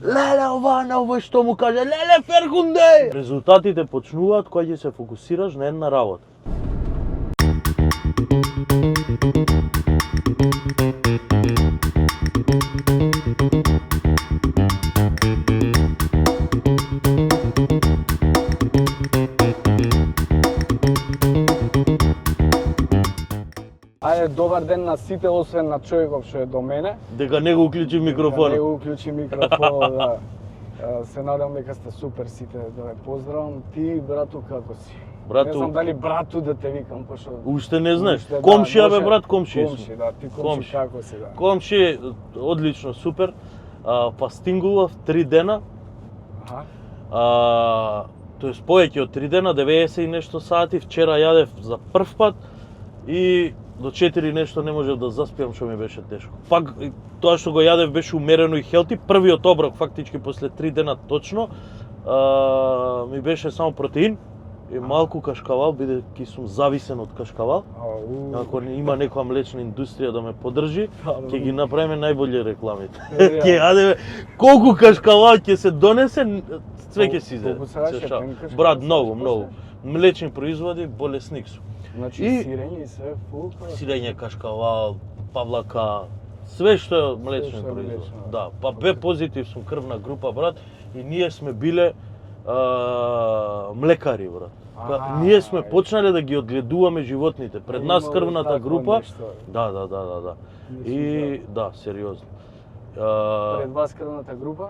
леле ова на овој што му каже, леле Фергунде! Резултатите почнуваат кога ќе се фокусираш на една работа. Ајде, добар ден на сите, освен на човеков што е до мене. Дека не го уклучи микрофонот. Не го уклучи микрофонот, да. Се надевам дека сте супер сите, да ве поздравам. Ти, брату, како си? Брату, Не знам дали брату да те викам, пошто... Уште не знаеш. Уште, Комшија да, бе брат, комшија. Комши, да, ти комши како си, да. Комши, одлично, супер. Фастингував 3 дена. Аха. Тоест повеќе од 3 дена, 90 и нешто сати. Вчера јадев за прв пат и до 4 нешто не можев да заспиам, што ми беше тешко. Пак тоа што го јадев беше умерено и хелти. Првиот оброк фактички после 3 дена точно ми беше само протеин и малку кашкавал, бидејќи сум зависен од кашкавал. Ако има некоја млечна индустрија да ме поддржи, ќе ги направиме најболји рекламите. Ќе јадеме колку кашкавал ќе се донесе, све ќе си иде. Брат, многу. Млечни производи, болесник сум. Значи сирење и се фул. Сирење, кашкавал, павлака, све што е млечни производи. Да, па бе позитив сум, крвна група, брат, и ние сме биле млекари, брат. Ние сме почнале да ги одгледуваме животните. Пред нас крвната група. Да. И да, сериозно. Пред вас крвната група?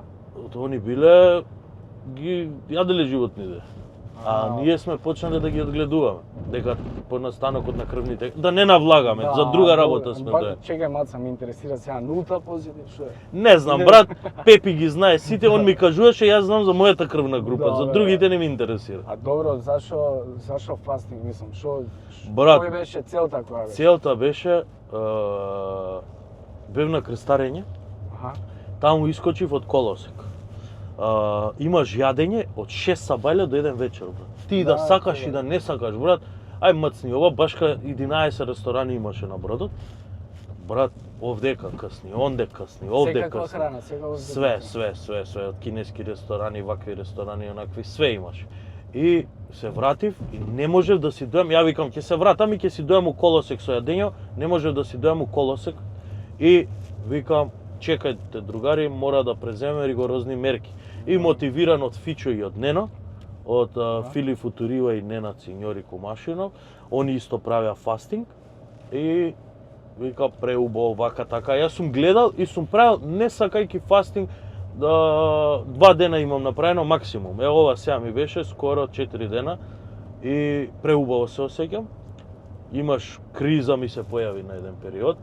Они биле ги јаделе животните. А ние сме почнале да ги одгледуваме. Дека по настанокот на крвните, да не навлагаме, за друга работа сме да. Чекај, маца, ме интересира сега нулта позитив, што е? Не знам, брат, Пепи ги знае сите, он ми кажуваше, јас знам за мојата крвна група, за другите не ми интересира. А добро, зашо фастинг, мислам, што брат, кој беше целта која беше? Целта беше бев на крстарење. Таму искочив од колосек. Имаш јадење од 6 сабајле до 1 вечер, брат. Ти да сакаш и да не сакаш, брат, ај мацни, ова башка 11 ресторани имаше на бродот. Брат, овдека касни, онде касни, овде касни. Секаква храна, секаква Све, од кинески ресторани, вакви ресторани, онакви, све имаш. И се вратив и не можев да си дојам, ја викам ќе се вратам и ќе си дојам у колосек со јадење, не можев да си дојам у колосек и викам чекајте другари, мора да преземеме ригорозни мерки. И мотивиран од Фичо и од Нено, од Фили Футурива и Ненад Синьори Комашинов, они исто правеа фастинг и вика преубаво вака така. Јас сум гледал и сум правил не сакајки фастинг, 2 дена имам направено максимум. Ова сега ми беше скоро 4 дена и преубаво се осеќам. Имаш криза ми се појави на еден период.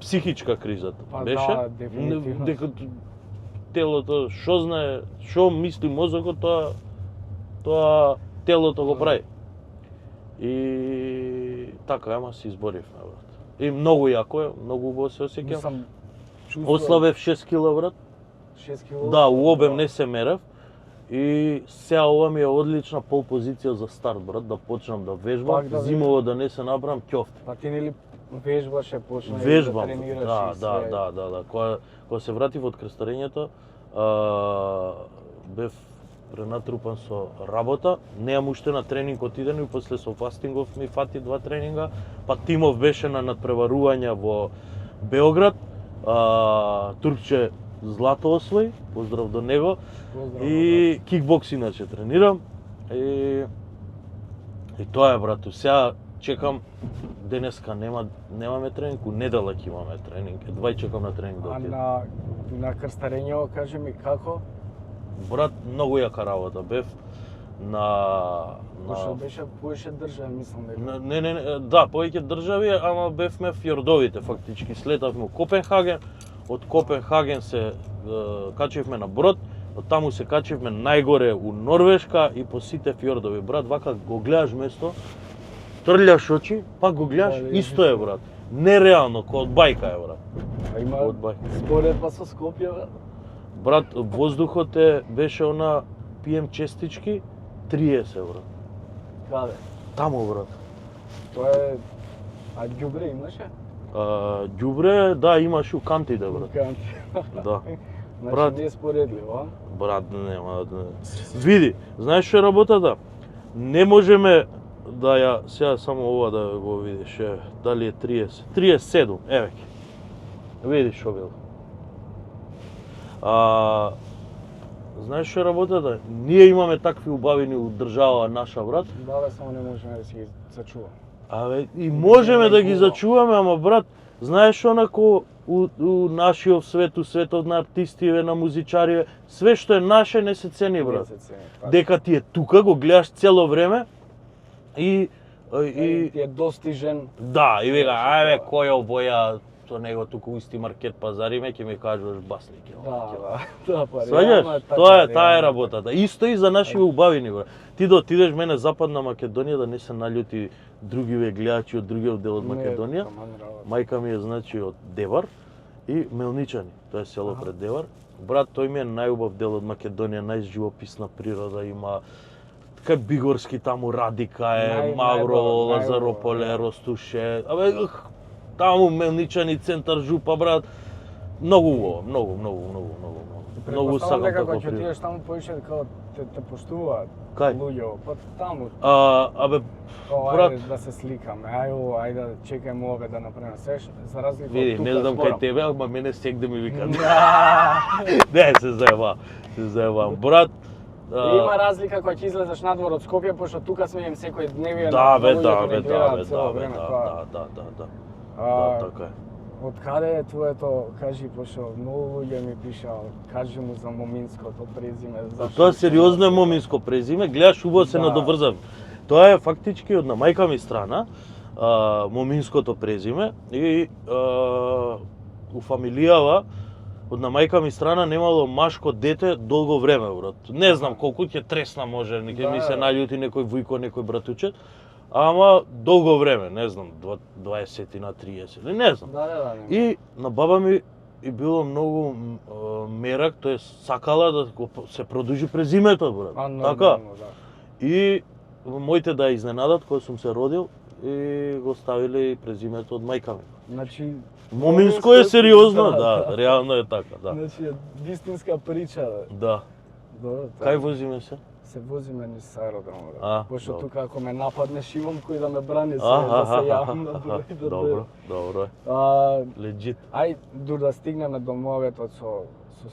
Психичка кризата беше. Да, дефинитивно. Дека телото што знае, што мисли мозокот, тоа телото го прави. И така, ама се изборивме, брат. И многу јако е, многу убаво се осеќам. Ослабев 6 кила, брат. 6 кила? Да, у обем не се мерев. И сега ова ми е одлична пол позиција за старт, брат, да почнам да вежбам, зимово да не се набрам ќофти. Па ти нели вежбаше, почна да тренираш и све? Да. Кога се вратив од крстарењето, бев пренатрупан со работа, неам уште на тренинг отиден и после со фастингов ми фати 2 тренинга, па Тимов беше на надпреварување во Београд, Турче злато освои, поздрав до него, и кикбокс иначе тренирам, и тоа е, брату, сега чекам, денеска немаме тренинг, у недела ќе имаме тренинг, едва и чекам на тренинг да отидам. А на крстарењето, кажи ми како? Брат, многу јака работа, бев Пошто беше повеќе држави, мислам дека. Не, да, повеќе држави, ама бевме фјордовите фактички, слетавме у Копенхаген, од Копенхаген се качивме на брод, од таму се качивме најгоре у Норвешка и по сите фјордови. Брат, вака го гледаш место, трљаш очи, пак го гледаш, исто е, брат. Нереално, ко од бајка е, брат. А има споредба со Скопје, брат? Брат, воздухот беше она, пием честички, 30, брат. Каде? Таму, брат. Тоа е... А ѓубре имаше? Ѓубре, да, имаш у кантите, брат. Канти. Да. Брат. Значи не е споредливо, Брат, нема. Види, знаеш што е работата? Не можеме да ја, сега само ова да го видиш, дали е 30, 37, еве ќе. Види што било. Знаеш што е работата? Ние имаме такви убавини у држава наша, брат. Да, бе, само не можеме да си ги зачуваме. Абе, и можеме да ги зачуваме, ама брат, знаеш онако у нашиот свет, у светот на артистиве, на музичариве, све што е наше не се цени, брат. Дека ти е тука, го гледаш цело време и ти е достижен. да, и вика, ајде кој обоја со него туку у исти маркет пазариме, ќе ми кажуваш басник. Да, па Сваѓаш? Тоа е таа е работата. Исто и за нашиве убавини, брат. Ти да отидеш мене Западна Македонија да не се наљути другиве гледачи од другиот дел од Македонија. Мајка ми е значи од Девар и Мелничани, тоа е село пред Девар. Брат, тој ми е најубав дел од Македонија, најживописна природа има. Така Бигорски таму Радика е, Мавро, Лазарополе, Ростуше. Абе, таму Мелничани, центар Жупа, брат. Многу убаво, многу сакам дека таква кога ќе природа. отидеш таму повеќе како те поштуваат Кај? луѓе, па таму. Абе, брат, Ајде да се сликаме, ајде да чекајме ове да направиме се, за разлика од види, тука. не знам кај зборам. тебе, ама мене сегде ми вика. Да. Не, се заебавам. Брат, Има разлика кога ќе излезеш надвор од Скопје, пошто тука сме им секој дневие да, бе, луѓето да, ни гледаат цело време тоа. да, А, така е. Од каде е твоето, кажи, пошто многу луѓе ми пишаа, кажи му за моминското презиме. Тоа сериозно е моминско презиме, гледаш убаво се Да. надоврзав. Тоа е фактички од на мајка ми страна, моминското презиме и у фамилијава од на мајка ми страна немало машко дете долго време, брат. Не знам колку ќе тресна може, ќе ми се наљути некој вујко, некој братуче. Ама долго време, не знам, 20 на 30, не знам. Да. И на баба ми и било многу мерак, тоест сакала да се продужи презимето, брат. Така. И моите да изненадат кога сум се родил и го ставиле презимето од мајка ми. Значи Моминско е сериозно, да, реално е така, да. Значи е вистинска прича. Да. Добро. Кај возиме се? Се возиме низ аеродромот. Пошто добро. тука ако ме нападнеш имам кој да ме брани се да се јавам. Добро. Легит. Ај, дур да стигнеме до моветот со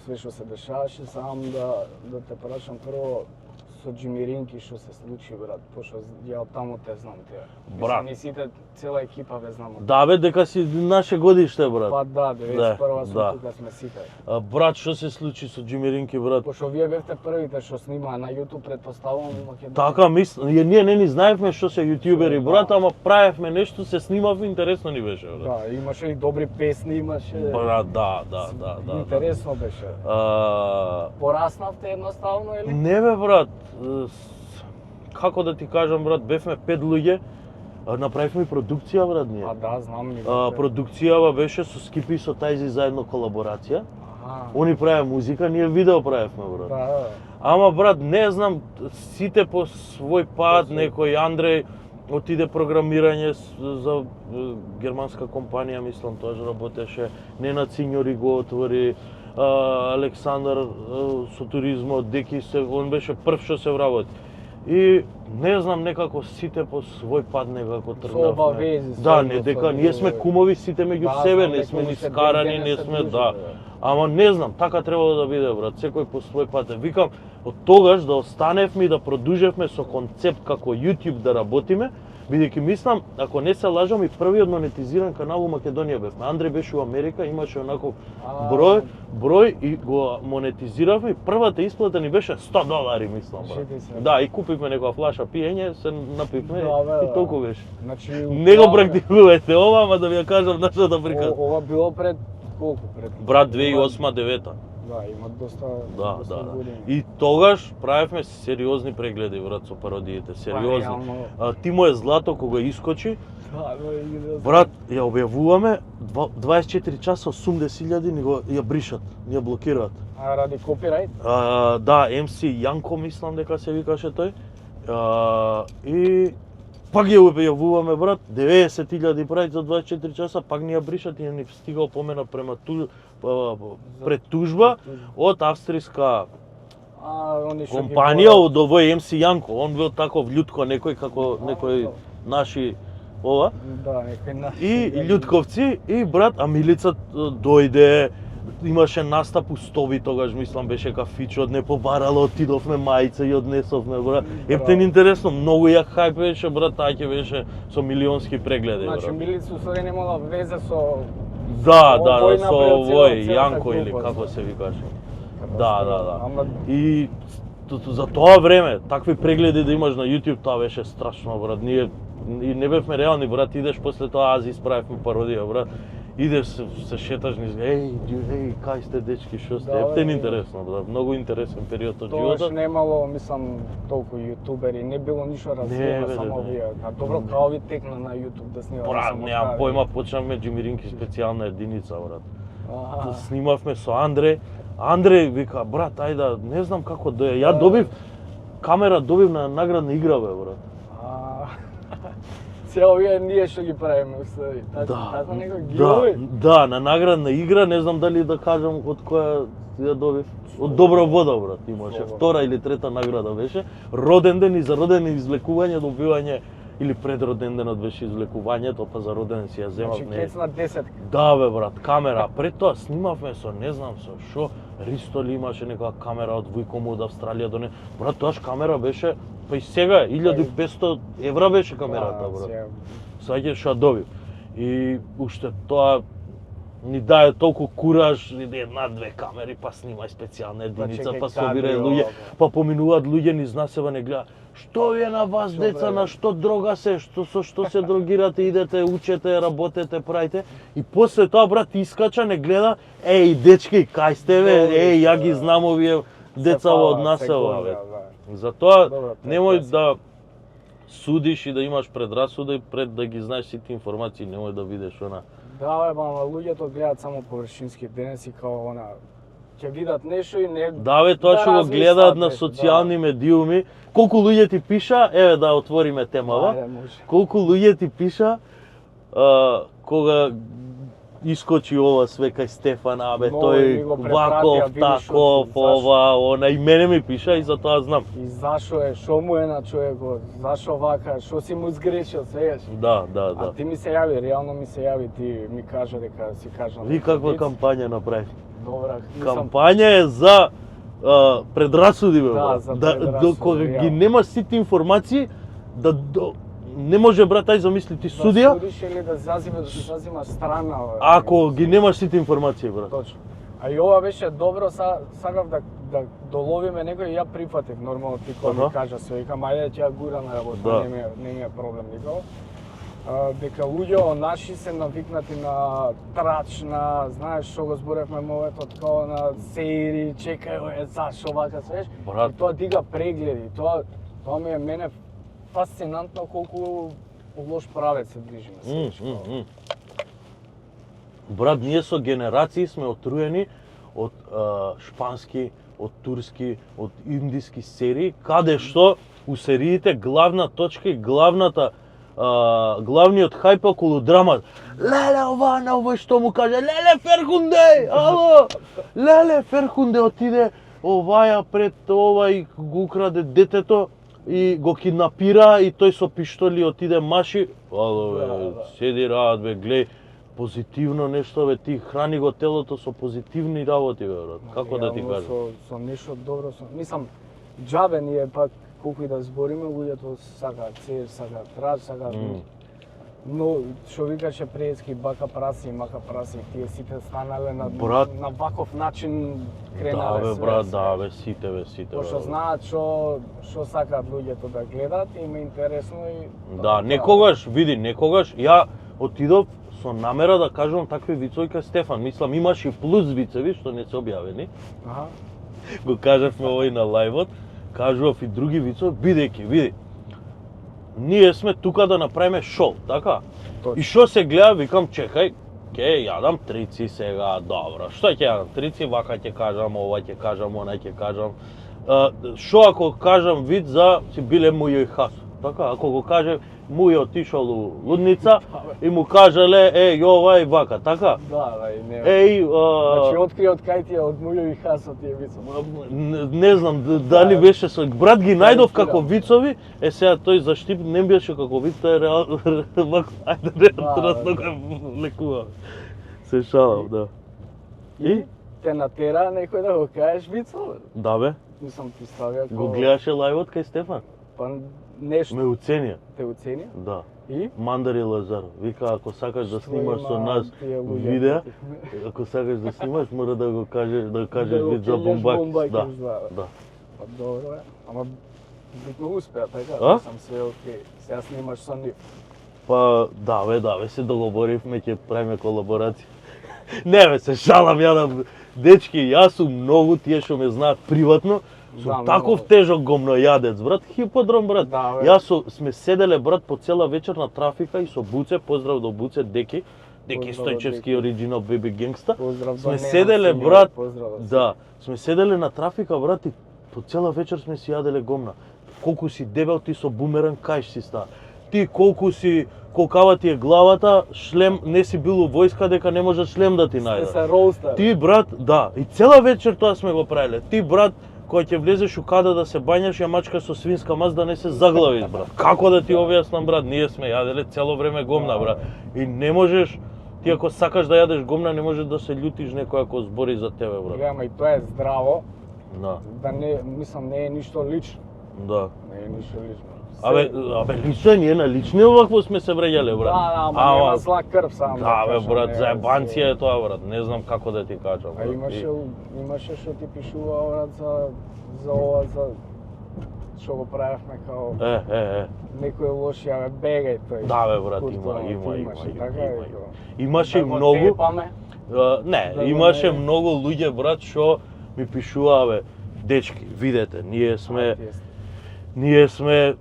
све што се дешаваше, сам да те прашам прво со Џимиринки што се случи, брат, пошто ја од таму те знам те. Брат. Ни сите, цела екипа ве знам. Да бе, дека си наше годиште, брат. Па да, 91-а сум да. тука сме сите. Брат, што се случи со Џимиринки, брат? Пошто вие бевте првите што снимаа на YouTube, предпоставувам во Македонија. Така, ние не ни знаевме што се јутјубери, брат, ама правевме нешто, се снимавме, интересно ни беше, брат. Да, имаше и добри песни, имаше. Брат, да. Интересно беше. Пораснавте едноставно или? Не бе, брат. Како да ти кажам, брат, бевме 5 луѓе, направивме и продукција, брат, ние. А да, знам ми. Продукцијава беше со Скипи и со Тајзи заедно колаборација. Они правеа музика, ние видео правевме, брат. Да. Ама, брат, не знам, сите по свој пат, некој Андреј отиде програмирање за германска компанија, мислам, тоа работеше. Ненад Синьори го отвори, Александар со туризмот, Деки он беше прв што се вработи. И не знам, некако сите по свој пат некако тргнавме. Со обавези. Да, не дека ние сме кумови сите меѓу себе, не сме ни скарани, не сме, да. Ама не знам, така требало да биде, брат, секој по свој пат. Викам, од тогаш да останевме и да продужевме со концепт како YouTube да работиме, бидејќи мислам, ако не се лажам, и првиот монетизиран канал у Македонија бевме. Андреј беше у Америка, имаше онаков број и го монетизиравме и првата исплата ни беше $100, мислам, брат. Да, и купивме некоја флаша пиење, се напивме и толку беше. Значи, не го практикувате ова, ама да ви ја кажам нашата приказ. Ова било пред колку? Брат, 2008-2009. Да, има доста години. И тогаш правевме сериозни прегледи, брат, со пародиите, сериозни. Тимо е злато кога искочи. Брат, ја објавуваме 24 часа 80.000 ни го ја бришат, ни ја блокираат. Ради копирајт? Да, MC Јанко мислам дека се викаше тој. И Пак ја објавуваме, брат, 90.000 прајт за 24 часа, пак ни ја бришат и ни стига опомена пред тужба од австријска компанија, од овој MC Јанко. Он бил таков љутко некој како некој наши ова. Да, некој наши. И љутковци и брат, а Милица дојде, имаше настап у Стови тогаш, мислам беше кафичот, не побарало, отидовме мајца и однесовме, брат. Ептен интересно, многу јак хајп беше, брат, таа ќе беше со милионски прегледи, брат. Значи Милица усвари немала везе со Да, со овој Јанко или како се викаше. Да. Ама И за тоа време, такви прегледи да имаш на YouTube, тоа беше страшно, брат. Ние и не бевме реални, брат, идеш после тоа, аз исправивме пародија, брат. Идеш се шеташ низ, еј, кај сте дечки, шо сте? Ептен интересно, брат, многу интересен период од Тогаш животот. немало, мислам, толку јутубери, не било ништо развиено, бе, само не. овие. А добро, као ви текна на YouTube да снимаме Брат, само немам кави. појма, почнавме Джимиринки специјална единица, брат. Аха. Снимавме со Андре. Андре вика, брат, ајде, не знам како да е. Ја добив камера, добив на наградна игра, бе, брат. Се овие ние што ги правиме, устави. Така некој ги Да, на наградна игра, не знам дали да кажам од која ја добив. Од Добра вода, брат, имаше. Втора или трета награда беше. Роден ден и за роден ден извлекување, добивање, или предроден денот беше извлекувањето, па за роден си ја земав. Значи кецна 10. Да, бе, брат, камера. Пред тоа снимавме со, не знам со шо, Ристо ли имаше некоја камера од Вујкому од Австралија до не. Брат, тоаш камера беше, па и сега 1500 евра беше камерата, брат. Саѓаш ја добив. И уште тоа ни даде толку кураж, една-две камери, па снимај специјална единица, па собирај луѓе, па поминуваат луѓе низ нас, не гледа. Што ви е на вас, деца, на што дрога се, со што се дрогирате, идете, учете, работете, правите. И после тоа, брат, искача, не гледа, еј, дечки, кај сте, бе, еј, ја ги знам овие децава од насела, бе. Затоа, немој да судиш и да имаш предрасуди пред да ги знаеш сите информации, немој да видиш она. Да, бе, мама, луѓето гледаат само површински денеси, као она, ќе видат нешто и не... Да, бе, тоа што го гледаат на социјални медиуми. Колку луѓе ти пиша, еве да отвориме темава. Колку луѓе ти пиша кога искочи ова све кај Стефан, абе, тој ваков, таков, ова, она, и мене ми пиша и затоа знам. И зашо е, шо му е на човекот, зашо вака, шо си му сгрешил, свегаш? Да. А ти ми се јави, реално ми се јави, ти ми кажа дека си кажа. Ви каква кампања направи? Добра, кампања е за предрасуди, бе, да, брат. Кога ги немаш сите информации, не може, брат, ај замисли ти судија. Да судиш или да зазимаш страна. Ако ги немаш сите информации, брат. Точно. А и ова беше добро, сакав да доловиме некој, ја прифатив, нормално ти кога ми кажа се, викам, ајде ќе ја гура на работа, не ми е проблем никако. Дека луѓе наши се навикнати на трач, на, знаеш што го зборевме мовето, такова на серии, чекај, зашо вака свеш. И тоа дига прегледи, тоа ми е мене фасцинантно колку лош правец се движиме. Брат, ние со генерации сме отруени од шпански, од турски, од индиски серии, каде што у сериите главна точка и главниот хајп околу драмата. Леле, ова на овој што му каже, леле Ферхунде, ало, леле Ферхунде отиде оваја пред овај го украде детето и го киднапира и тој со пиштоли отиде маши. Ало, бе, седи рад, бе, глеј, позитивно нешто, бе, ти храни го телото со позитивни работи, бе, брат. Како да ти кажам? Со нешто добро, мислам, џабе ние пак колку и да збориме, луѓето сакаат цер, сакаат трач, сакаат... Но, што викаше прески, бака праси, мака праси, тие сите станале на ваков начин кренале све. Да, бе, брат, да, бе, сите. Пошто знаат што сакаат луѓето да гледат, им е интересно и... Да, некогаш, ја отидов со намера да кажувам такви вицови кај Стефан. Мислам, имаш и плюс вицеви што не се објавени. Го кажавме овој на лајвот. Кажував и други вицови, бидејќи, види, ние сме тука да направиме шоу, така? И што се гледа, викам, чекај, ќе јадам трици сега, добро, што ќе јадам трици, вака ќе кажам, ова ќе кажам, она ќе кажам. Што ако кажам вид за си биле мојој хас, така? Ако го кажем, му е отишол у лудница и му кажале, ова вака, така? Да, и не. Значи откри од кај ти е од Мујови хаса тие вицови. Не знам дали беше со брат ги најдов како вицови, сега тој за Штип не беше како виц, тоа е реално ајде лекува. Се шалам, да. И те натера некој да го кажеш вицов? Да бе. Мислам ти ставија Го гледаше лајвот кај Стефан? Па нешто. Ме уценија. Те уценија? Да. И? Мандари Лазар, вика ако сакаш да снимаш со нас видео, ако сакаш да снимаш мора да го кажеш вид за Бомбакис. Да. Да. Па добро е. Ама битно успеа, така? Сам се окей. Сега снимаш со нив. Па да бе, се договоривме ќе правиме колаборација. Не бе, се шалам ја да дечки, јас сум многу тие што ме знаат приватно. Сум таков тежок гомнојадец, брат, хиподром, брат. Јас сме седеле, брат, по цела вечер на трафика и со Буце, поздрав до Буце, Деки Стојчевски, оригинал Беби Генгста. Сме седеле, брат, да, сме седеле на трафика, брат, и по цела вечер сме си јаделе гомна. Колку си дебел ти со бумеран, кај си става. Ти колкава ти е главата, шлем, не си бил у војска дека не може шлем да ти најде. Ти, брат, да, и цела вечер тоа сме го правиле. Ти, брат, кога ќе влезеш у када да се бањаш, ја мачка со свинска мас да не се заглавиш, брат. Како да ти објаснам, брат? Ние сме јаделе цело време гомна, брат. И не можеш, ти ако сакаш да јадеш гомна, не можеш да се љутиш некој ако збори за тебе, брат. Ама и тоа е здраво. Да. Да не, мислам, не е ништо лично. Да. Не е ништо лично. Абе, лично ние на лични овакво сме се вреѓале, брат. Да, ама нема зла крв само. Да, бе, брат, заебанција е тоа, брат. Не знам како да ти кажам. А имаше што ти пишува, брат, за ова, за што го правевме као некој лоши, абе, бегај тој. Да, бе, брат, има. Имаше многу. Не, имаше многу луѓе, брат, што ми пишуваа, бе, дечки, видете, ние сме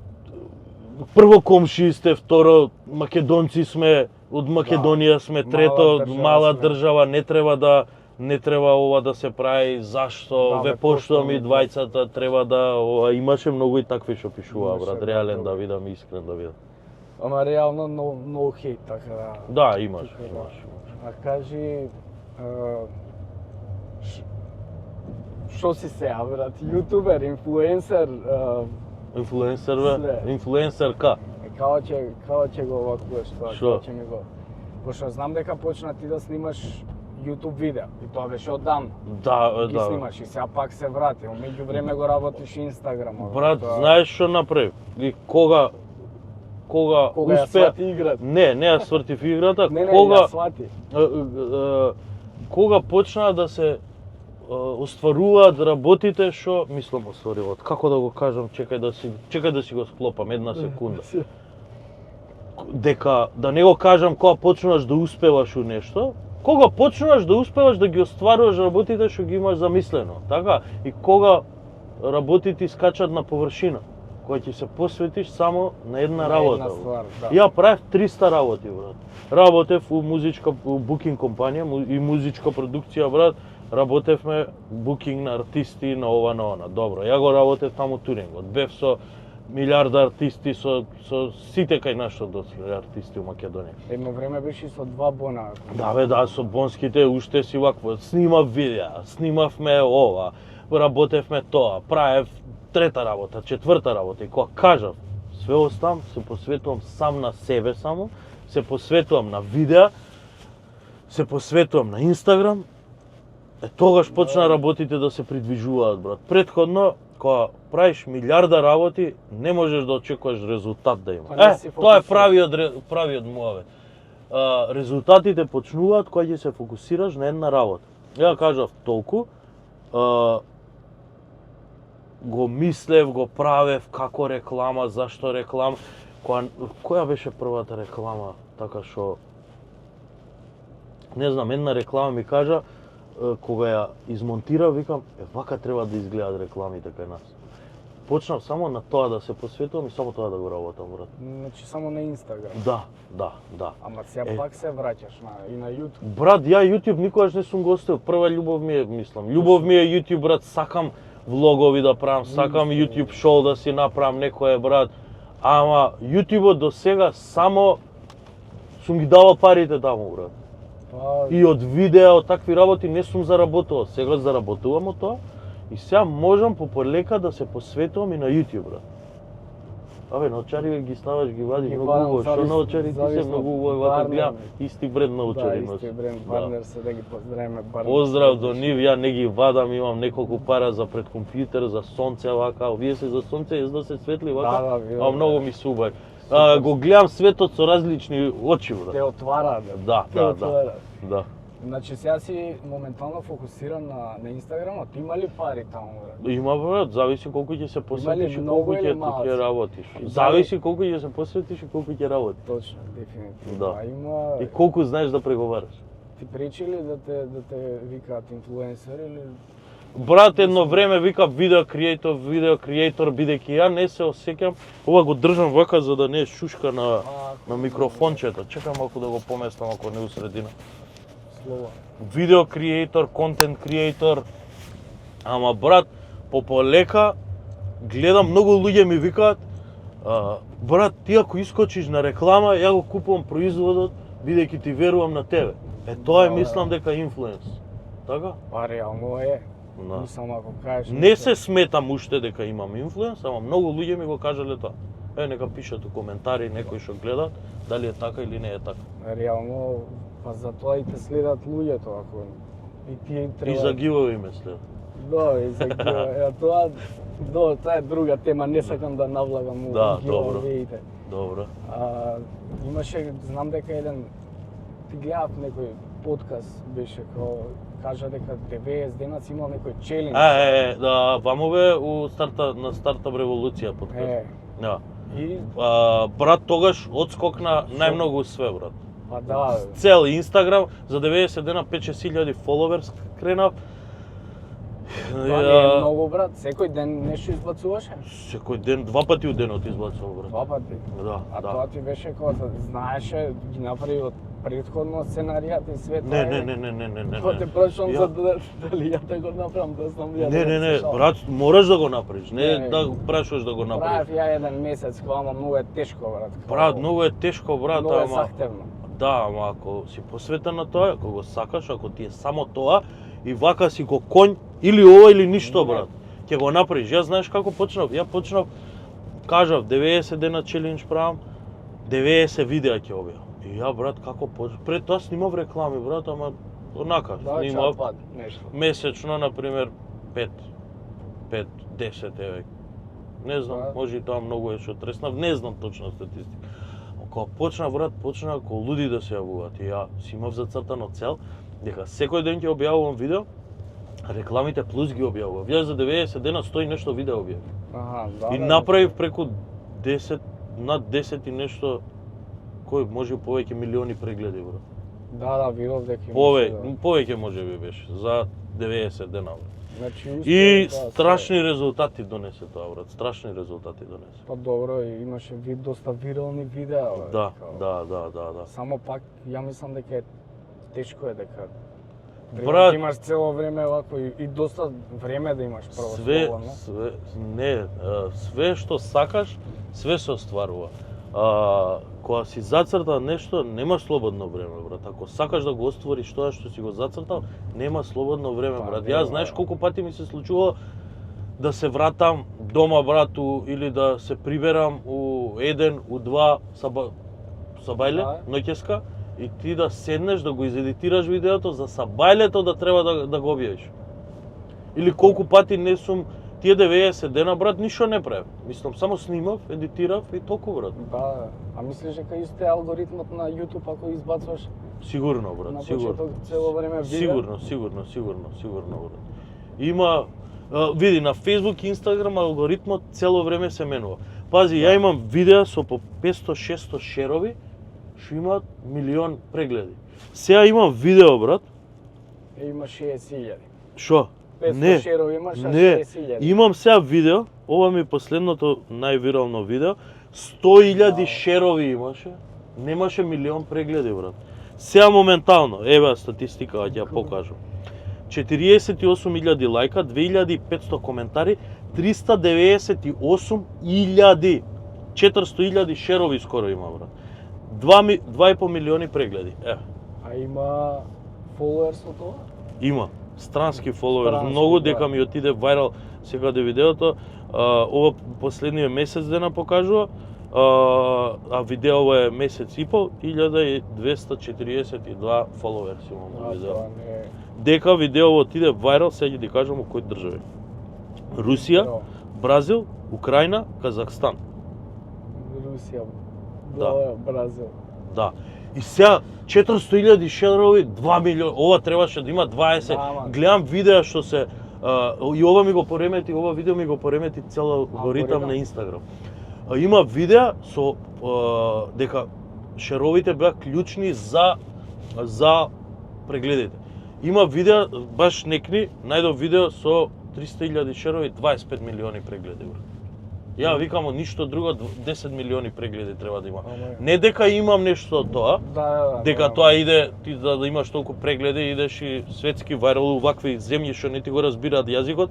прво комши сте, второ македонци сме, од Македонија сме, трето мала држава, не треба ова да се прави, зашто ве поштувам и двајцата, треба да имаше многу и такви што пишуваа, брат, реален да видам, искрен да видам. Ама реално no hate, така да. Да, имаш. А кажи што си сега, брат, јутубер, инфлуенсер? Инфлуенсер, бе? Инфлуенсерка. Као ќе го овакваш тоа, као ќе ми го... Пошто знам дека почна ти да снимаш YouTube видео, и тоа беше одамна. Да. Ги снимаш и сега пак се врати, меѓу време го работиш Инстаграм. Брат, знаеш што направи? И кога ја свати играта? Не ја свртив играта, ја свати. Кога почна да се остваруваат работите што мислам остваруваат. Како да го кажам, чекај да си го склопам една секунда. Дека да не го кажам кога почнуваш да успеваш у нешто, кога почнуваш да успеваш да ги остваруваш работите што ги имаш замислено, така? И кога работите скачат на површина, кога ќе се посветиш само на една работа. Ја правев 300 работи, брат. Работев у букинг компанија и музичка продукција, брат. Работевме букинг на артисти, на ова, на она. Добро, ја го работев таму турингот. Бев со милиарда артисти, со сите кај нашо доцле артисти у Македонија. Едно време беше со 2 бона. Да, бе, да, со бонските уште си вакво. Снимав видеа, снимавме ова, работевме тоа, правев трета работа, четврта работа. И кога кажав, све оставам, се посветувам сам на себе само, се посветувам на видеа, се посветувам на Инстаграм, тогаш почна работите да се придвижуваат, брат. Предходно, кога правиш милиарда работи, не можеш да очекуваш резултат да има. Тоа е правиот муавет. Резултатите почнуваат кога ќе се фокусираш на една работа. Ја кажав толку, го мислев, го правев како реклама, зашто реклама. Која беше првата реклама, така што... Не знам, една реклама ми кажа, кога ја измонтира, викам, вака треба да изгледаат рекламите кај нас. Почнав само на тоа да се посветувам и само тоа да го работам, брат. Значи само на Инстаграм? Да. Ама сега пак се враќаш и на YouTube? Брат, ја YouTube никогаш не сум го оставил. Прва љубов ми е, мислам. Љубов ми е YouTube, брат, сакам влогови да правам, сакам YouTube шоу да си направам некое, брат. Ама YouTube до сега само сум ги давал парите таму, брат. Па, И од видео, такви работи не сум заработувал. Сега заработувам од тоа и сега можам полека да се посветувам и на YouTube, брат. Абе, научари ги ставаш, ги вадиш, Ги многу вадам, убаво. Што научари ти се зависно многу убаво, Барнер, вака гледам, бе. исти бренд научари да, носи. исти бренд Да. Барнер, се да ги поздравиме Барнер. Поздрав до нив, ја не ги вадам, имам неколку пара за пред компјутер, за сонце, вака, вие се за сонце, јас да се светли, вака, Да, видам, а многу да. ми се убави. Го гледам светот со различни очи, брат. Те отвара, Да, те да, отвара. Да. Значи сега си моментално фокусиран на Инстаграмот, има ли пари таму, брат? Има, брат, зависи колку ќе се посветиш и многу колку или ќе малку? ќе работиш. И Зависи колку ќе се посветиш и колку ќе работиш. Точно, дефинитивно. Да. А има... И колку знаеш да преговараш. Ти причи ли да те викаат инфлуенсер или... Брат, едно време вика видео креатор, бидејќи ја не се осеќам, ова го држам вака за да не е шушка на микрофончето. Чекам малку да го поместам ако не у средина. Слова. Видео креатор, контент креатор. Ама брат, полека гледам многу луѓе ми викаат, брат, ти ако искочиш на реклама, ја го купувам производот бидејќи ти верувам на тебе. Тоа е Да, мислам дека инфлуенс. Така? Па реално е. Да. Мислам ако кажеш... Не се сметам уште дека имам инфлуенс, ама многу луѓе ми го кажале тоа. Нека пишат у коментари некои што гледат, дали е така или не е така. Реално, па затоа и те следат луѓето, ако... И ти треба... И загивави ме след. Да, и за тоа... Тоа е друга тема, не сакам да навлагам у Да, добро. giveaway-ите. Добро. Имаше, знам дека еден... Ти гледав некој подкаст, беше као... Кажа дека 90 денат имал некој челендж. Да, вамове на стартап револуција подкаст. Да. И... Брат, тогаш одскокна најмногу све, брат. Па да, Цел Инстаграм, за 90 дена 5-6 фоловерс кренав. тоа не е многу, брат. Секој ден нешто избацуваше? Секој ден, 2 пати у денот избацувам, брат. 2 пати. Да, А да. тоа ти беше кога знаеше, ги направи од претходно сценаријата и све тоа. Не. Тоа те прашувам Ја- за дали ја да го направам, да знам ја. Не, брат, мораш да го направиш, не Не. да прашуваш да го Правев направиш. ја еден месец, кога ама многу е тешко, брат. Брат, многу е тешко, брат, Многу е ама... захтевно. Да, ама ако си посветен на тоа, ако го сакаш, ако ти е само тоа, и вака си го конј, или ова или ништо, Не. брат. Ќе го направиш. Ја знаеш како почнав? Ја почнав, кажав, 90 дена челендж правам, 90 видеа ќе објавам. И ја, брат, како почнав? Пред тоа снимав реклами, брат, ама онака, Да, снимав чапат, нешто. месечно, например, 5-10 еве. Не знам, Да. може и тоа многу е што треснав, не знам точна статистика. Кога почна, брат, почна ко луди да се јавуваат. И ја си имав зацртано цел дека секој ден ќе објавувам видео, рекламите плюс ги објавував. Ја за 90 дена 100 и нешто видео објавив. Аха, да. И да, направив преку 10, над 10 и нешто, кој може повеќе милиони прегледи, брат. Да, видов дека имаше, Повеќе може би беше за 90 дена. Брат. Значи, И успеа тоа страшни резултати донесе тоа, брат. Страшни резултати донесе. Па добро, и имаше доста вирални видеа. бе, Да, као. да. Само пак, ја мислам дека е тешко е дека Брат, Брат, имаш цело време овако и доста време да имаш прво слободно. Све што сакаш, све се остварува. Кога си зацртал нешто, немаш слободно време, брат. Ако сакаш да го оствариш тоа што си го зацртал, нема слободно време, Па, брат. нема, Ја знаеш да. колку пати ми се случувало да се вратам дома, брату, или да се приберам у 1, у 2 сабајле, Да. ноќеска, и ти да седнеш да го изедитираш видеото за сабајлето да треба да го објавиш. Или колку пати не сум тие 90 дена, брат, ништо не правев. Мислам, само снимав, едитирав и толку, брат. Да, а мислиш дека исто е алгоритмот на YouTube ако избацуваш Сигурно, брат, на сигурно. почеток цело време видео? Сигурно, брат. Има, види, на Facebook и Instagram алгоритмот цело време се менува. Пази, ја имам видеа со по 500-600 шерови, што имаат милион прегледи. Сега имам видео, брат, Има 60.000. што? 500 шерови имаш, а не, 60.000. имам сега видео, ова ми е последното највирално видео, 100.000 шерови имаше, немаше милион прегледи, брат. Сега моментално, еве статистика, ќе ја покажам. 48.000 лајка, 2.500 коментари, 398.000 400.000 шерови скоро има, брат. 2,5 милиони прегледи. А има followers од тоа? Има странски фоловери, Странски, многу да. дека ми отиде вајрал секаде видеото. Ова последниот месец дена покажува, а видео е месец и пол, 1242 фоловерси имам во видео. Тоа не Дека видео отиде вајрал, сега ќе ти кажам у кои држави. Русија, Бразил, Украина, Казахстан. Русија, Да. Бразил. Да. И сега 400.000 шерови, 2 милиони, ова требаше да има 20. Да, Гледам видеа што се и ова ми го поремети, ова видео ми го поремети цел алгоритам на Инстаграм. Има видеа со дека шеровите беа клучни за прегледите. Има видеа баш некни, најдов видео со 300.000 шерови, 25 милиони прегледи. Ја викам ништо друго, 10 милиони прегледи треба да има. Не дека имам нешто од тоа, дека тоа иде, ти да имаш толку прегледи, идеш и светски вајрал у вакви земји што не ти го разбираат јазикот.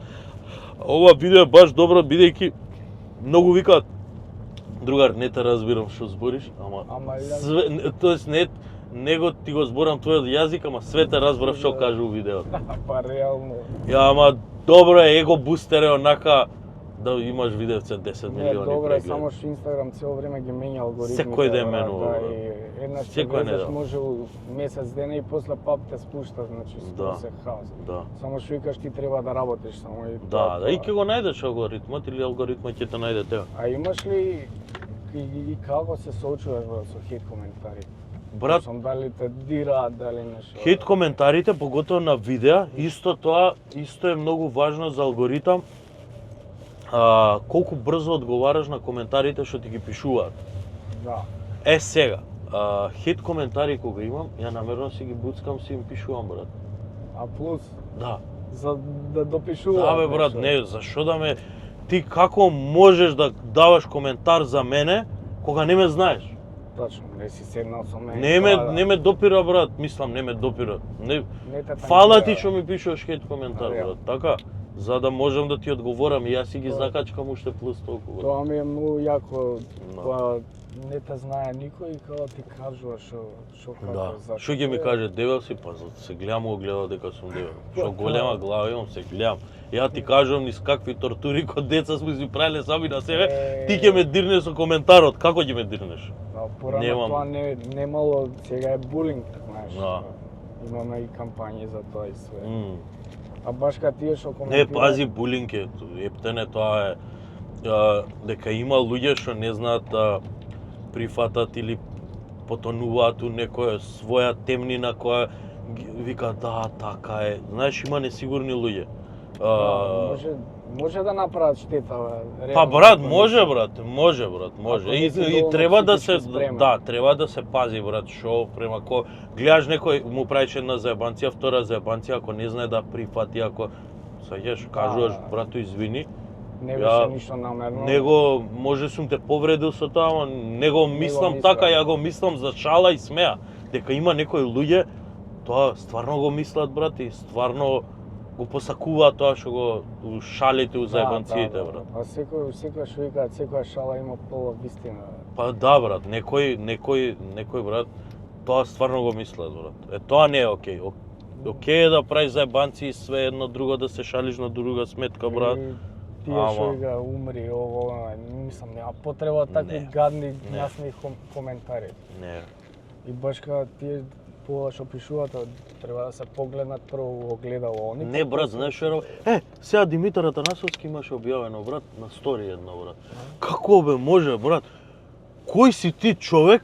Ова видео е баш добро, бидејќи многу викаат другар, не те разбирам што збориш, ама тоест не го ти го зборам твојот јазик, ама све те разбрав што кажа у видеото. Па реално. Ја, ама добро е, его бустер е онака да имаш видеоце 10 милиони прегледи. Добро е, само што Инстаграм цело време ги менја алгоритмите. Секој ден менува. Еднаш Секој влезеш може месец дена и после пап те спушта, значи се хаос. Да. Само што викаш ти треба да работиш само и да, и ќе го најдеш алгоритмот или алгоритмот ќе те најде тебе. А имаш ли и како се соочуваш со хейт коментари? Брат, дали те дираат, дали нешто. Хейт коментарите, поготово на видеа, исто е многу важно за алгоритам. Колку брзо одговараш на коментарите што ти ги пишуваат. Да. Сега, хейт коментари кога имам, ја намерно си ги буцкам, си им пишувам, брат. А плюс? Да. За да допишуваат. Да, бе, брат, не, зашо да ме... Ти како можеш да даваш коментар за мене, кога не ме знаеш? Точно, не си седнал со мене. Не ме допира, брат, мислам, не ме допира. Фала ти што ми пишуваш хейт коментар, брат, така? За да можам да ти одговорам и јас си ги закачкам уште плюс толку. Тоа ми е многу јако, па не те знае никој и кога ти кажува што како зашто. Што ќе ми каже, дебел си, па се гледам го гледа дека сум дебел. Што голема глава имам, се гледам. Ја ти кажувам низ какви тортури кога деца сме си правиле сами на себе, ти ќе ме дирнеш со коментарот, како ќе ме дирнеш? Порано тоа немало, сега е булинг, знаеш. Имаме и кампањи за тоа и све. А баш кога тие што коментираат... Не, пази, булинг е, ептене тоа е, дека има луѓе што не знаат да прифатат или потонуваат у некоја своја темнина која вика да, така е. Знаеш, има несигурни луѓе. Може да направат штета, Па брат, може. И треба да се треба да се пази, брат, што према ко гледаш некој му правиш една заебанција, втора заебанција, ако не знае да прифати, ако саѓаш, кажуваш брато извини. Не беше ништо намерно. Него може сум те повредил со тоа, ама не го мислам така, ја го мислам за шала и смеа. Дека има некои луѓе, тоа стварно го мислат, брат, и стварно го посакуваат тоа што го шалите у заебанциите, брат. А секој што викаат, секоја шала има пола вистина. Па да, брат, некој брат, тоа стварно го мислат, брат. Тоа не е окей. Окей е да правиш заебанци и све едно друго да се шалиш на друга сметка, брат. Тие што вика умри, мислам, нема потреба такви гадни, гнасни коментари. Не. И баш кога тие што пишуваат, треба да се погледнат прво во огледало. Не, брат, знаеш што е? Сега Димитар Атанасовски имаше објавено, брат, на стори едно, брат. Како бе може, брат? Кој си ти човек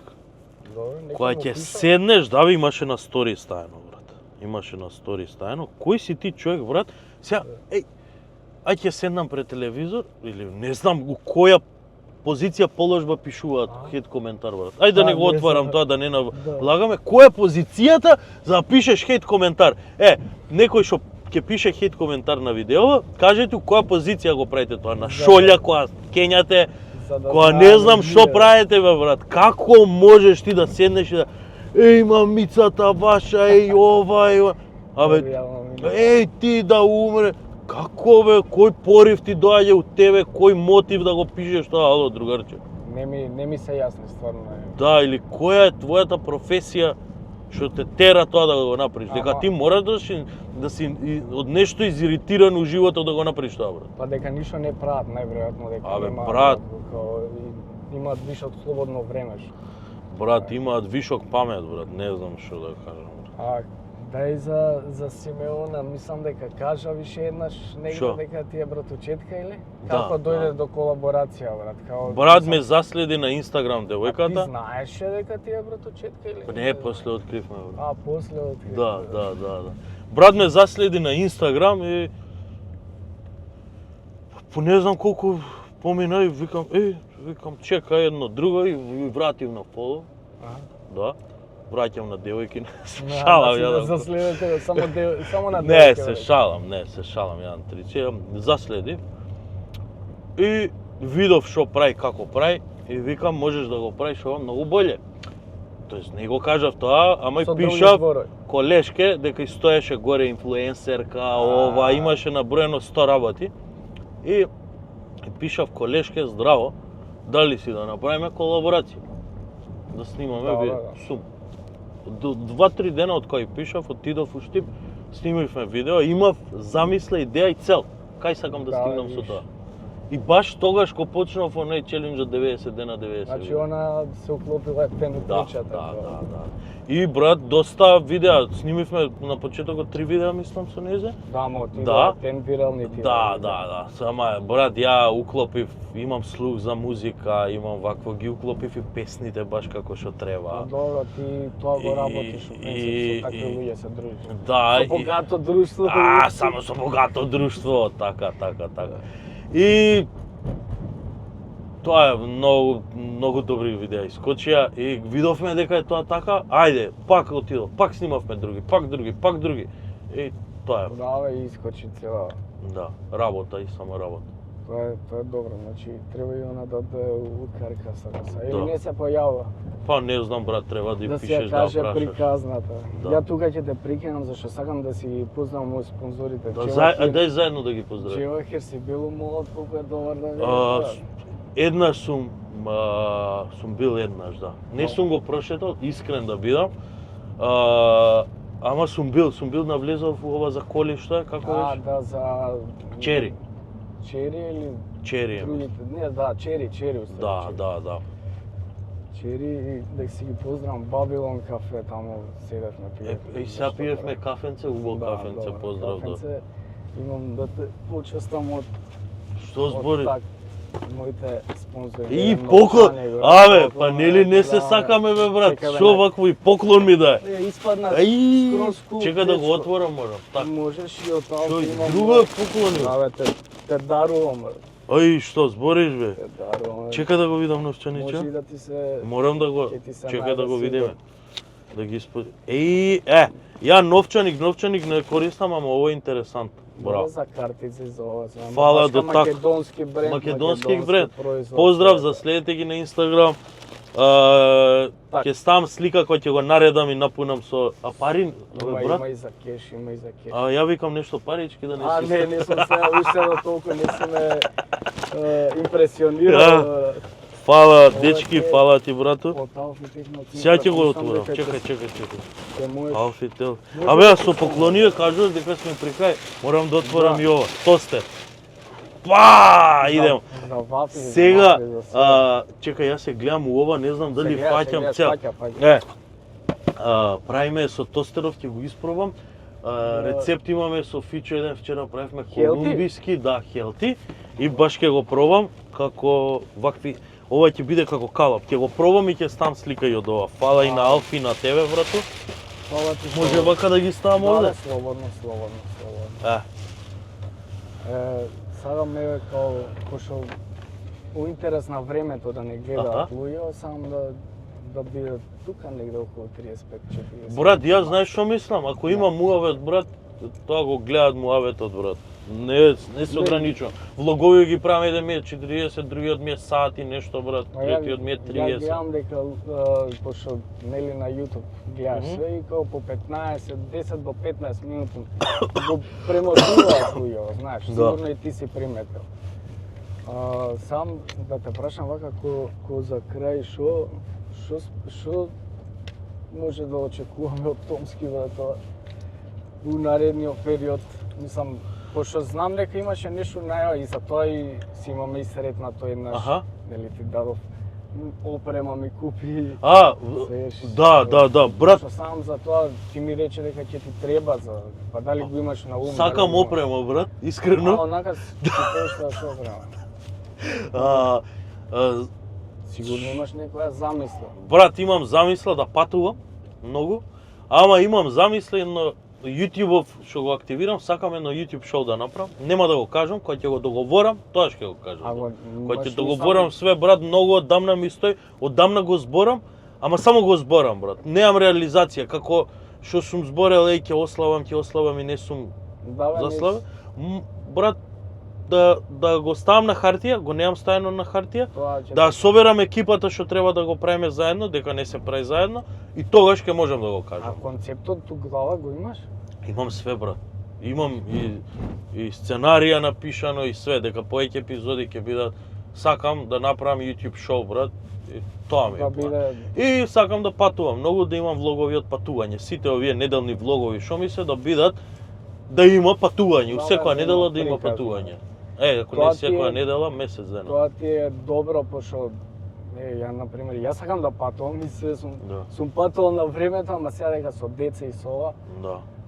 која ќе седнеш, да бе, имаше на стори стајано, брат. Имаше на стори стајано. Кој си ти човек, брат? Сега, ај ќе седнам пред телевизор или не знам у која позиција положба пишуваат хейт коментар, брат. Ајде да не го отварам тоа, да не налагаме. Која е позицијата за да пишеш хейт коментар? Некој што ќе пише хейт коментар на видео, кажете у која позиција го правите тоа? На шолја, која кењате, која не знам што правите, бе, брат. Како можеш ти да седнеш и да мамицата ваша, ова. Абе, ти да умре. Како бе, кој порив ти доаѓа у тебе, кој мотив да го пишеш тоа, ало другарче? не ми се јасни стварно. Да, или која е твојата професија што те тера тоа да го направиш? Дека Ама- ти мора да си од нешто изиритиран у животот да го направиш тоа, брат. Па дека ништо не прават, најверојатно дека Абе, има, брат. имаат више од слободно време. Брат, имаат вишок памет, брат, не знам што да кажам. А дај за Симеона, мислам дека кажа више еднаш негде Шо? дека ти е братучетка или? Да, Како дојде да. до колаборација, брат? Као, Брат мислам, ме заследи на Инстаграм а ти девојката. знаеше дека ти е братучетка или? Не, после откривме, брат. А, после откри. Да. Брат ме заследи на Инстаграм и по не знам колку помина и викам чека едно друго и вратив на фоло. Аха. Да. Враќам на девојки. Да, Шалам да јадам. си заследете само на Не, девојки, се брат. шалам јадан трици. Заследи. И видов што прави, како прави и викам можеш да го правиш ова многу боле. Тоест не го кажав тоа, ама и Со други пишав зборови. колешке дека и стоеше горе инфлуенсерка, ова, имаше наброено 100 работи. И пишав колешке здраво, дали си да направиме колаборација. Да снимаме Да, видео. да. Сум. 2-3 дена од кој пишав, отидов у Штип, снимивме видео, имав замисла, идеја и цел. Кај сакам да Да, стигнам со виш. тоа. И баш тогаш го почнав оној челендж од 90 дена 90 Значи видео. она се уклопила е пен у Да, причата. да. И брат, доста видеа, снимивме на почетокот 3 видеа, мислам со незе. Да, ма ти Да. пен вирални ти. Да. Сама, брат, ја уклопив, имам слух за музика, имам вакво, ги уклопив и песните баш како што А треба. добро, ти тоа го работиш у и- принцип, со такви луѓе се дружиш. Да, Со богато друштво. само со богато друштво, така. И тоа е многу добри видеа искочија и видовме дека е тоа така, ајде, пак отидов, пак снимавме други. И тоа е, Да, бе, искочи цела. да, работа и само работа. Тоа е добро, значи треба и она да укарка са. Или Да. не се појавува. Па не знам, брат, треба да Да си пишеш ја да каже прашаш. приказната. Да. Ја тука ќе те прикинам зашто сакам да си познавам мои спонзорите. Да, Чевахир- дај заедно да ги поздравим. Чевахир си бил молод, колку е добар да А, видиш. Еднаш сум бил еднаш, да. Не сум го прошетал, искрен да бидам. Ама сум бил навлезов во ова за коли, што е, како А, беше? да, за... Чери. Чери или... Чери е. Другите, не, да, чери устави. Да. Чери и да си ги поздравам Бабилон кафе, таму седевме пиевме. И сега пиевме кафенце, убаво кафенце, добро, поздрав. кафенце. Имам да те почестам од Што збори? моите спонзори. И Еден поклон! новчаник, бе, Абе, поклон, па нели не се да, сакаме бе брат? Чекай, бе, Што вакво и поклон ми дај? Испадна Ај, скроз кул. чека да го дечко. отворам морам. Така. Можеш и од Што тоа и имам. друго е поклони? Да, бе, те дарувам, бе. Ај, што збориш бе? Те дарувам. бе. Чека да го видам Може новчанича. и да ти се... Морам да го ќе ти се чекај да најде го сигурно. видиме. Да ги споди. Ја новчаник не користам, ама ово е интересантно. Браво. За картици за ова. за Фала башка до така. Македонски бренд. Македонски бренд. производ. Поздрав, заследете ги на Инстаграм. Так. Ќе ставам слика кој ќе го наредам и напунам со пари, брат. Има и за кеш, има и за кеш. Ја викам нешто парички да не А, си. не сум се уште до толку не си ме импресионирал. Фала, Ова дечки, е- фала ти, брато. Од Алфи Техноцентар. Сега ќе го мислам отворам. дека ќе Чекај. ќе можеш- Алфител. Може Абе, да со ти поклонија кажуваш дека сме при крај. Морам да отворам Да. и ова. Тостер. Па, идем. За вафли, за Сега, вафли, за све. чекај, јас се гледам у ова, не знам дали Се гледа, фаќам се цел. гледа, фаќа. Правиме со тостеров, ќе го испробам. Рецепт имаме со Фичо еден, вчера правивме Хелти? колумбиски, да, хелти. И баш ќе го пробам како вакви. Ова ќе биде како калап. Ќе го пробам и ќе ставам слика и од ова. Фала и на Алфи, на тебе, брато. Фала ти, Може фала. вака да ги ставам Да, овде? да, слободно. Сега ме као пошол у интерес на времето да не гледаат Аха. луѓе, само да бидат тука негде околу 35-40. Брат, јас знаеш што мислам? Ако има муавет, брат, тоа го гледаат муаветот, брат. Не се ограничувам. Влогови ги правам еден ми е 40, другиот ми е сати нешто, брат, Ма ја- третиот ми е Ја 30. гледам дека, пошто нели на YouTube гледаш Мгм. све и као по 15, 10 до 15 минути го премотиваат луѓе, знаеш, Да. сигурно и ти си приметил. Сам да те прашам вака ко за крај што може да очекуваме од Томски брат у наредниот период? Мислам, пошто знам дека имаше нешто најава и за тоа и си имаме и сретна тој еднаш. Нели ти дадов опрема ми купи. Да, брат. Пошто сам за тоа ти ми рече дека ќе ти треба за па дали го имаш на ум? Сакам опрема, брат, искрено. Онака ти тешка со опрема. Сигурно имаш некоја замисла. Брат, имам замисла да патувам многу, ама имам замисла на YouTube-ов што го активирам, сакам едно YouTube шоу да направам. Нема да го кажам, кога ќе го договорам, тоа ќе го кажам. Кога ќе договорам све, брат, многу оддамна ми стои, оддамна го зборам, ама само го зборам, брат. Немам реализација, како што сум зборел, ќе ославам и не сум заславен. Брат, да го ставам на хартија, го немам ставено на хартија, да соберам екипата што треба да го правиме заедно, дека не се прави заедно, и тогаш ќе можам да го кажам. А концептот ту глава го имаш? Имам све, брат. Имам и сценарија напишано и све, дека повеќе епизоди ќе бидат. Сакам да направам YouTube шоу, брат. И тоа ми е. И сакам да патувам, многу да имам влогови од патување. Сите овие неделни влогови што ми се да бидат да има патување, секоја недела да има патување. Ако не секоја недела, месец дена. Тоа ти е добро, пошто ја например, јас сакам да патувам и се сум патувал на времето, ама сега дека со деца и со ова,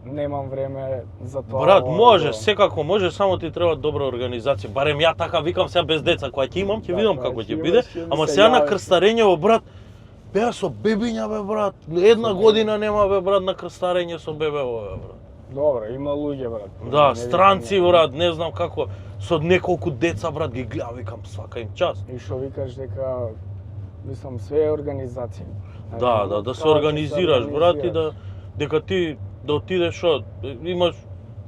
немам време за тоа. Брат, може, секако може, само ти треба добра организација. Барем ја така викам сега без деца, кога ќе имам, ќе видам како ќе биде, ама сега на крстарењево, брат, беа со бебиња, бе, брат. Една година нема, бе, брат, на крстарење со бебе, бе, брат. Добро, има луѓе, брат. Да, странци, брат, не знам како, со неколку деца, брат, ги гледам, викам, свака им част. И што викаш дека, мислам, све е организација. Да се организираш, брат, и дека ти да отидеш, имаш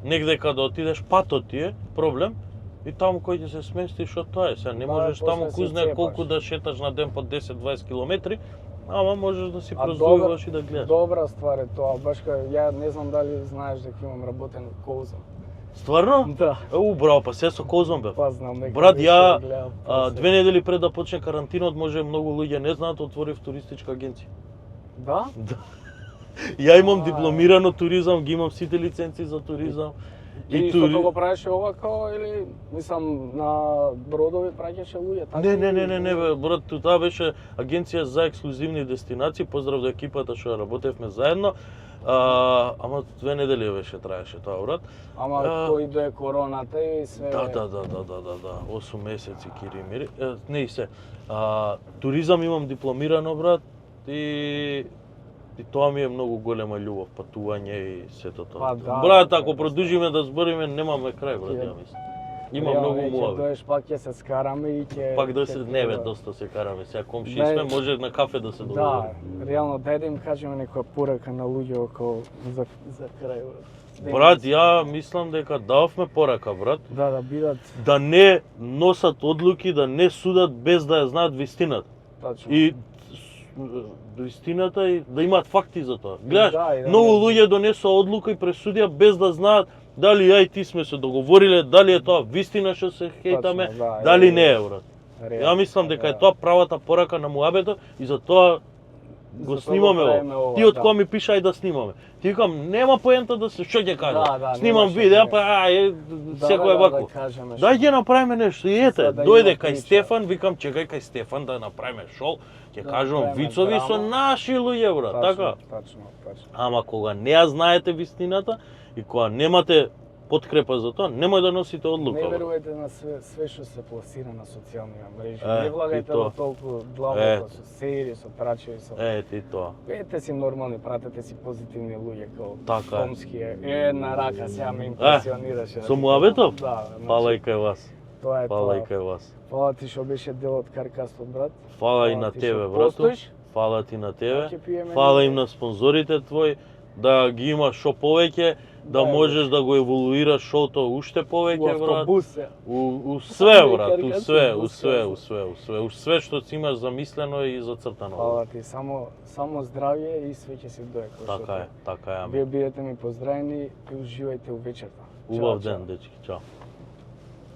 негдека да отидеш, патот ти е проблем, и таму кој ќе се сместиш, што тоа е. Сега не можеш таму кузне колку да шеташ на ден по 10-20 километри, ама можеш да си прозвојуваш и да гледаш. Добра ствар е тоа, баш ја не знам дали знаеш дека имам работен коуза. Стварно? Да. Браво, па се со козом бев. Па знам, нека. Брат, ја 2 недели пред да почне карантинот, може многу луѓе не знаат, отворив туристичка агенција. Да? Да. Ја имам дипломирано туризам, ги имам сите лиценци за туризам. И што го правеше овако или мислам на бродови праќаше луѓе така? Не, брат, тоа беше агенција за ексклузивни дестинации. Поздрав до екипата што работевме заедно. Ама 2 недели беше траеше тоа, брат. Ама кој дое короната и све. Да. 8 месеци киримири. Не и се. Туризам имам дипломирано, брат, и тоа ми е многу голема љубов, патување и сето тоа. Брат, ако продолжиме да збориме, немаме крај, брат, ја мислам. Има многу муави. Ќе доеш, пак ќе се скараме и ќе... Пак да се, не бе, доста се караме. Сега комши сме, може на кафе да се договориме. Да, реално, дај да им кажеме некоја порака на луѓе околу за крај, брат. Брат, ја мислам дека дававме порака, брат. Да бидат... Да не носат одлуки, да не судат без да ја знаат вистината. Тачно. И вистината и да имаат факти за тоа. Гледаш, многу луѓе донесоа одлука и пресудија без да знаат дали ја и ти сме се договориле, дали е тоа вистина што се хейтаме, дали не е, брат. Ја мислам дека е тоа правата порака на муабето и за тоа го снимаме ово. Ти од кога ми пиша и да снимаме. Ти викам, нема поента да се, што ќе кажам? Снимам видео, па секој е вако. Дај ќе направиме нешто. И ете, дојде кај Стефан, викам, чекај кај Стефан да направиме шоу. Ќе кажувам вицови со наши луѓе, брат, така? Тачно. Ама кога не ја знаете вистината и кога немате подкрепа за тоа, немој да носите одлука. Не верувајте на све што се пласира на социјални мрежи. Не влагајте во толку длабоко со серии, со трачеви, со... Ти тоа. Бидете си нормални, пратете си позитивни луѓе како Томски е. Една рака сега ме импресионираше. Со муабетов? Да. Фала и кај вас. Тоа е тоа. Фала и кај вас. Фала ти што беше дел од Каркастот, брат. Фала и на тебе, брату. Фала ти на тебе. Фала им на спонзорите твои, да ги имаш шо повеќе, да можеш да го еволуираш шоуто уште повеќе, брат. У све, брат, у све што си имаш замислено и зацртано. Фала ти, само здравје и све ќе се дое. Така е, Вие бидете ми поздравени и уживајте у вечерта. Убав ден, дечки, чао.